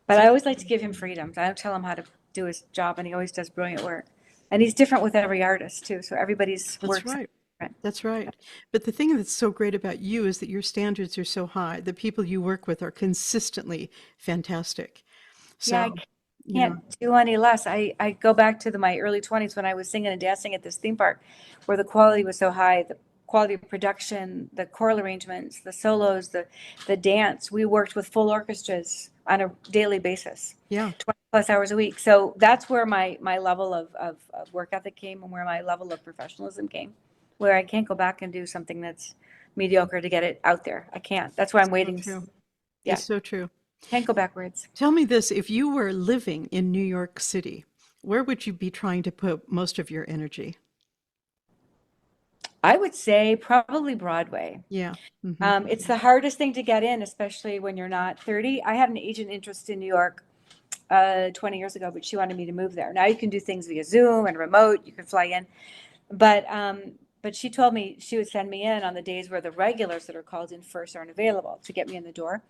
But I always like to give him freedom. I don't tell him how to do his job, and he always does brilliant work. And he's different with every artist too. So everybody's That's works right. different. That's right. But the thing that's so great about you is that your standards are so high. The people you work with are consistently fantastic. Yeah, So, I you know, can't do any less. I go back to my early 20s when I was singing and dancing at this theme park where the quality was so high, the quality of production, the choral arrangements, the solos, the dance. We worked with full orchestras on a daily basis, yeah, 20 plus hours a week. So that's where my level of work ethic came and where my level of professionalism came, where I can't go back and do something that's mediocre to get it out there. I can't. That's why I'm so waiting. true. Yeah, It's so true. can't go backwards. Tell me this, if you were living in New York City, where would you be trying to put most of your energy? I would say probably Broadway. Yeah. Hmm. It's the hardest thing to get in, especially when you're not 30. I had an agent interest in New York 20 years ago, but she wanted me to move there. Now you can do things via Zoom and remote. You can fly in, but she told me she would send me in on the days where the regulars that are called in first aren't available to get me in the door.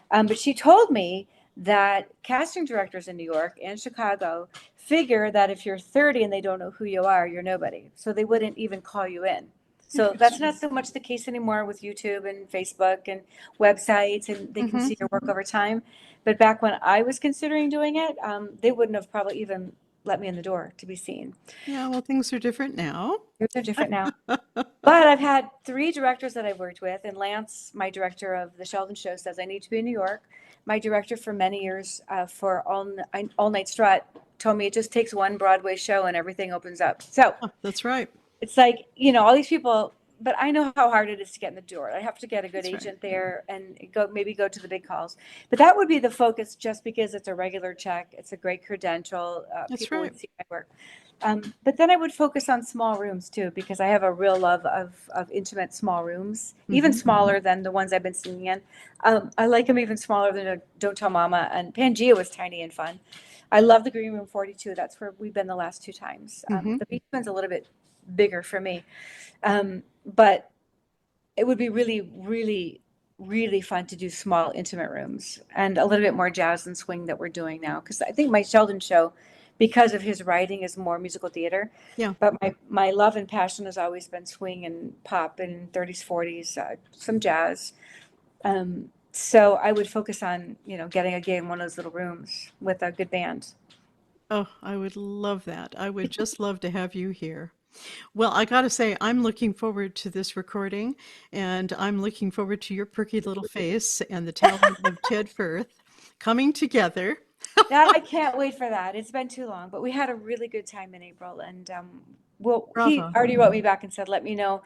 But she told me that casting directors in New York and Chicago figure that if you're 30 and they don't know who you are, you're nobody. So they wouldn't even call you in. So that's not so much the case anymore with YouTube and Facebook and websites, and they can Hmm. see your work over time. But back when I was considering doing it, they wouldn't have probably even let me in the door to be seen. Yeah, well, things are different now. They're different now. But I've had three directors that I've worked with, and Lance, my director of the Sheldon Show, says I need to be in New York. My director for many years for All Night Strut told me it just takes one Broadway show and everything opens up. So Oh, that's right. it's like, all these people, but I know how hard it is to get in the door. I have to get a good That's right. agent there and maybe go to the big calls. But that would be the focus just because it's a regular check. It's a great credential. That's People right. would see my work. But then I would focus on small rooms too, because I have a real love of intimate small rooms, even Hmm. smaller than the ones I've been singing in. I like them even smaller than a Don't Tell Mama, and Pangea was tiny and fun. I love the Green Room 42. That's where we've been the last two times. Hmm. The Beach One's a little bit bigger for me. But it would be really, really, really fun to do small, intimate rooms and a little bit more jazz and swing that we're doing now. Because I think my Sheldon show, because of his writing, is more musical theater. Yeah. But my love and passion has always been swing and pop and 30s, 40s, some jazz. So I would focus on, getting a gig in one of those little rooms with a good band. Oh, I would love that. I would just love to have you here. Well, I got to say, I'm looking forward to this recording, and I'm looking forward to your perky little face and the talent of Ted Firth coming together. That I can't wait for that. It's been too long, but we had a really good time in April, and he Bravo. already wrote me back and said, "Let me know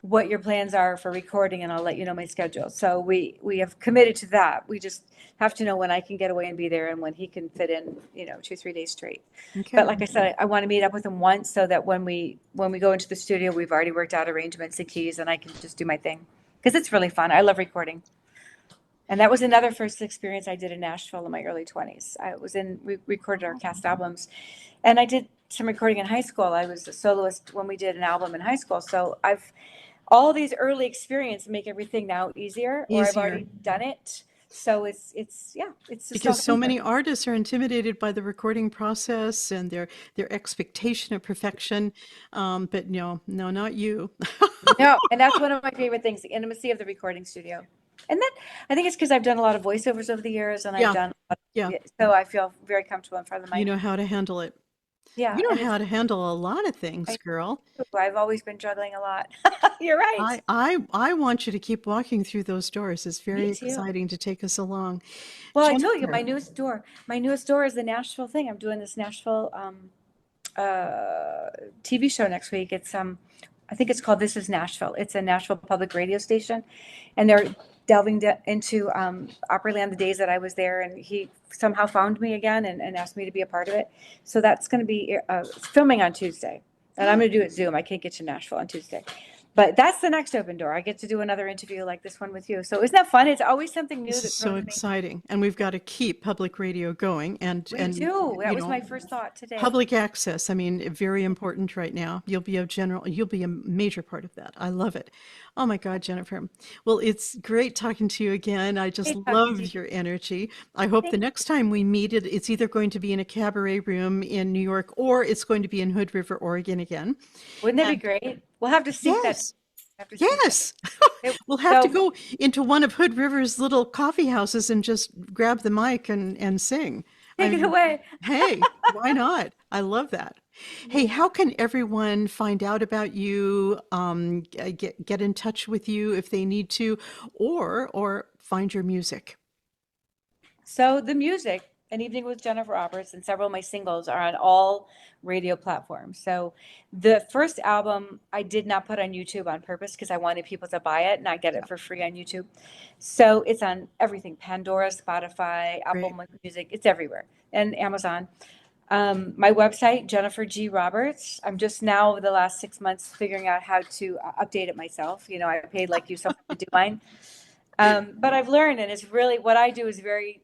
what your plans are for recording, and I'll let you know my schedule." So we have committed to that. We just have to know when I can get away and be there, and when he can fit in, 2-3 days straight. Okay. But like I said, I want to meet up with him once so that when we go into the studio, we've already worked out arrangements and keys, and I can just do my thing because it's really fun. I love recording. And that was another first experience I did in Nashville in my early 20s. We recorded our cast albums, and I did some recording in high school. I was a soloist when we did an album in high school. So all these early experiences make everything now easier, or I've Easier. already done it. So it's just Because all so simpler. many artists are intimidated by the recording process and their expectation of perfection. But no, no, not you. No, and that's one of my favorite things, the intimacy of the recording studio. And then I think it's because I've done a lot of voiceovers over the years, and I've Yeah, done, yeah. so I feel very comfortable in front of the You mic. know how to handle it. Yeah, You know and it's how to handle a lot of things, I girl. I've always been juggling a lot. You're right. I want you to keep walking through those doors. It's Me very too. exciting to take us along. Well, I told you Jennifer, my newest door is the Nashville thing. I'm doing this Nashville uh TV show next week. It's I think it's called This Is Nashville. It's a Nashville public radio station, and they're delving into Opryland, the days that I was there, and he somehow found me again and asked me to be a part of it. So that's going to be filming on Tuesday, and I'm going to do it Zoom. I can't get to Nashville on Tuesday, but that's the next open door. I get to do another interview like this one with you. So isn't that fun? It's always something new this is that so throws me. exciting, and we've got to keep public radio going, and We and do. That you was know, my first thought today. public access. I mean, very important right now. You'll be a major part of that. I love it. Oh my God, Jennifer. Well, it's great talking to you again. I just Great talking to you. love your energy. I hope the Thank- next time we meet, it's either going to be in a cabaret room in New York or it's going to be in Hood River, Oregon again. Wouldn't that be And great? We'll have to sync that. Yes. Have to sync that. Yes. It- We'll have to so go into one of Hood River's little coffee houses and just grab the mic and sing. I take it mean, away. hey, why not? I love that. Hey, Yeah. how can everyone find out about you, get in touch with you if they need to, or find your music? So the music, An Evening with Jennifer Roberts, and several of my singles are on all radio platforms. So the first album I did not put on YouTube on purpose because I wanted people to buy it, not get Yeah, it for free on YouTube. So it's on everything: Pandora, Spotify, Apple great. Music, it's everywhere, and Amazon. My website, Jennifer G. Roberts. I'm just now over the last 6 months figuring out how to update it myself. You know, I paid like you someone to do mine. But I've learned, and it's really what I do is very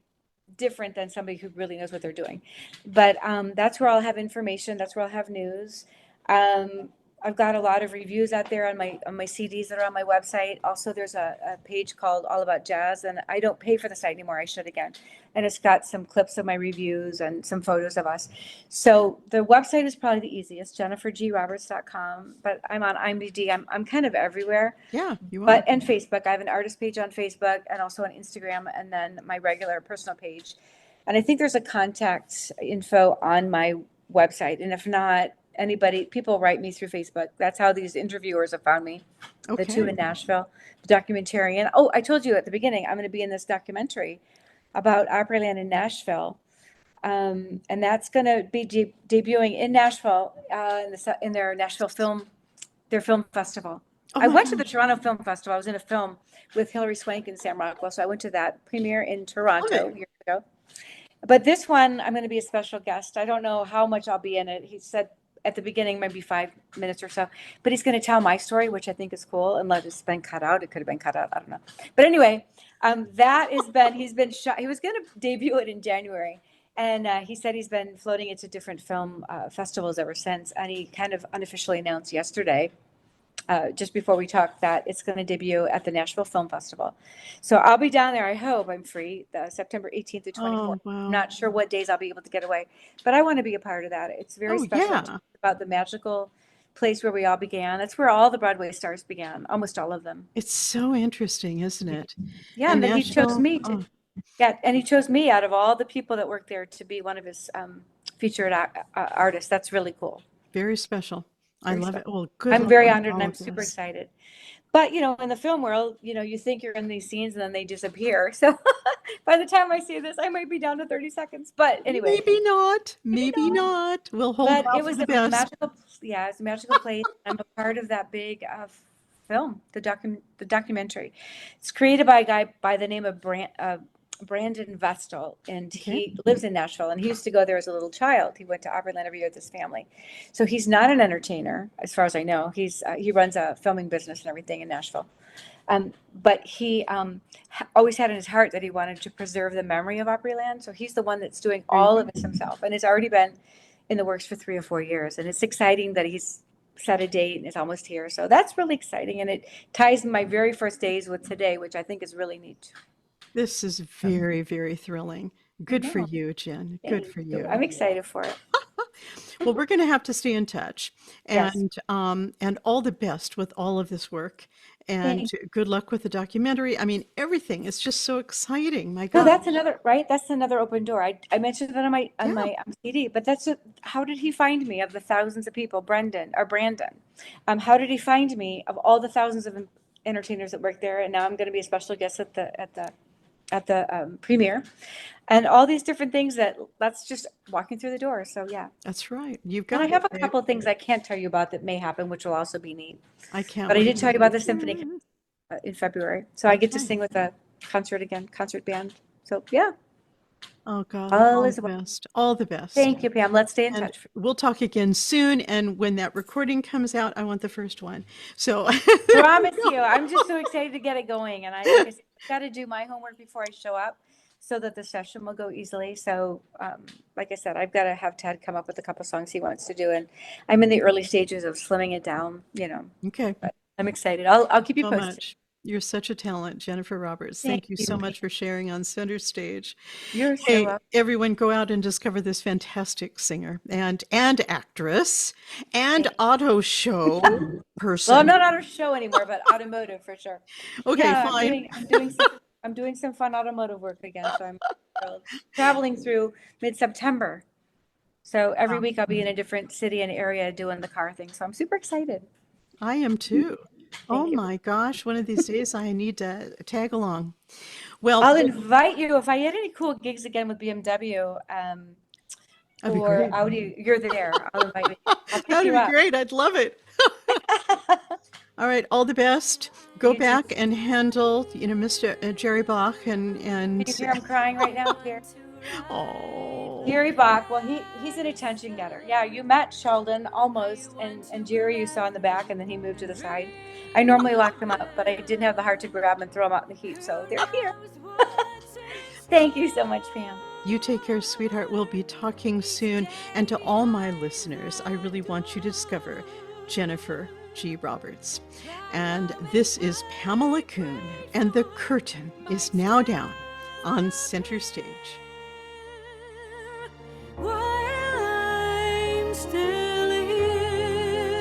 different than somebody who really knows what they're doing. But that's where I'll have information. That's where I'll have news. Um, I've got a lot of reviews out there on my CDs that are on my website. Also, there's a page called All About Jazz, and I don't pay for the site anymore. I should again. And it's got some clips of my reviews and some photos of us. So the website is probably the easiest, jennifergroberts.com. But I'm on IMDb. I'm kind of everywhere. Yeah, you But are. and Facebook, I have an artist page on Facebook and also on Instagram, and then my regular personal page. And I think there's a contact info on my website. And if not, anybody, people write me through Facebook. That's how these interviewers have found me. The two Okay. in Nashville, the documentarian. Oh, I told you at the beginning, I'm going to be in this documentary about Opryland in Nashville. And that's going to be debuting in Nashville in their Nashville their film festival. Oh I my went to the gosh, Toronto Film Festival. I was in a film with Hilary Swank and Sam Rockwell, so I went to that premiere in love Toronto it. years ago. But this one, I'm going to be a special guest. I don't know how much I'll be in it. He said at the beginning, maybe 5 minutes or so, but he's going to tell my story, which I think is cool, unless it's been cut out. It could have been cut out. I don't know. But anyway, he's been shot. He was going to debut it in January. And he said he's been floating it to different film festivals ever since. And he kind of unofficially announced yesterday, just before we talked, that it's going to debut at the Nashville Film Festival. So I'll be down there. I hope I'm free, September 18th to 24th. Oh, I'm wow. not sure what days I'll be able to get away, but I want to be a part of that. It's very Oh, special. yeah. It's about the magical place where we all began. That's where all the Broadway stars began, almost all of them. It's so interesting, isn't it? Yeah, And and then he chose Nashville, me to. oh, Yeah, and he chose me out of all the people that worked there to be one of his featured artists. That's really cool. very special. I Very love special. it. Well, good I'm luck very with honored and all I'm of super this. excited. But in the film world, you think you're in these scenes and then they disappear. So by the time I see this, I might be down to 30 seconds. But anyway, Maybe not. maybe Maybe not. not. We'll hold But out for the it was a best. magical, yeah, it's a magical place. I'm a part of that big film, the documentary. It's created by a guy by the name of Brandon Vestal, and Okay. he lives in Nashville. And he used to go there as a little child. He went to Opryland every year with his family. So he's not an entertainer, as far as I know. He runs a filming business and everything in Nashville. But he always had in his heart that he wanted to preserve the memory of Opryland. So he's the one that's doing There you all go. of this himself. And it's already been in the works for 3 or 4 years. And it's exciting that he's set a date and it's almost here. So that's really exciting. And it ties my very first days with today, which I think is really neat. This is very, very thrilling. I Good for know. you, Jen. Good Thank for you. I'm you. excited for it. Well, we're going to have to stay in touch, Yes. and all the best with all of this work, and Thank good luck with the documentary. I mean, everything is just so exciting. My No, gosh. that's another, right? That's another open door. I mentioned that on my Yeah. CD, but how did he find me of the thousands of people, Brandon? How did he find me of all the thousands of entertainers that work there? And now I'm going to be a special guest at the premiere, and all these different things that's just walking through the door. So yeah, That's right. You've and I got it, have a babe. couple of things I can't tell you about that may happen, which will also be neat. I can't But I did wait. tell you about the symphony in February, so I get to Okay. sing with a concert band. So yeah. Oh God, All all is the well. best. All the best. Thank you, Pam. Let's stay in And touch. we'll talk again soon. And when that recording comes out, I want the first one. So there we Promise go. you. I'm just so excited to get it going. And like I said, I've got to do my homework before I show up so that the session will go easily. So, like I said, I've got to have Ted come up with a couple songs he wants to do. And I'm in the early stages of slimming it down, Okay. but I'm excited. I'll keep you So posted. much. You're such a talent, Jennifer Roberts. Thank Thank you you, so Pam. much for sharing on Center Stage. You're so Hey, welcome. everyone, go out and discover this fantastic singer and actress and Thank you. auto show Well, I'm person. not on a show anymore, but automotive for sure. Okay, Yeah, fine. I'm doing some fun automotive work again, so I'm thrilled. Traveling through mid-September. So every Wow, week I'll be in a different city and area doing the car thing. So I'm super excited. I am too. Oh Thank you. my gosh, one of these days I need to tag along. Well, I'll invite you if I get any cool gigs again with BMW, that'd be or great. Audi. You're there. I'll invite you. I'll pick That'd you be up. great. I'd love it. All right, all the best. Go You too. back and handle, Mr. Jerry Bach Can you hear him crying right now? Here. oh, Jerry Bach, well, he's an attention getter. Yeah, you met Sheldon almost, and Jerry you saw in the back, and then he moved to the side. I normally lock them up, but I didn't have the heart to grab them and throw them out in the heat, so they're here. Thank you so much, Pam. you take care, sweetheart. We'll be talking soon. And to all my listeners, I really want you to discover Jennifer G. Roberts. And this is Pamela Kuhn, and the curtain is now down on Center Stage. While I'm still here,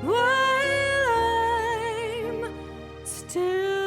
while I'm still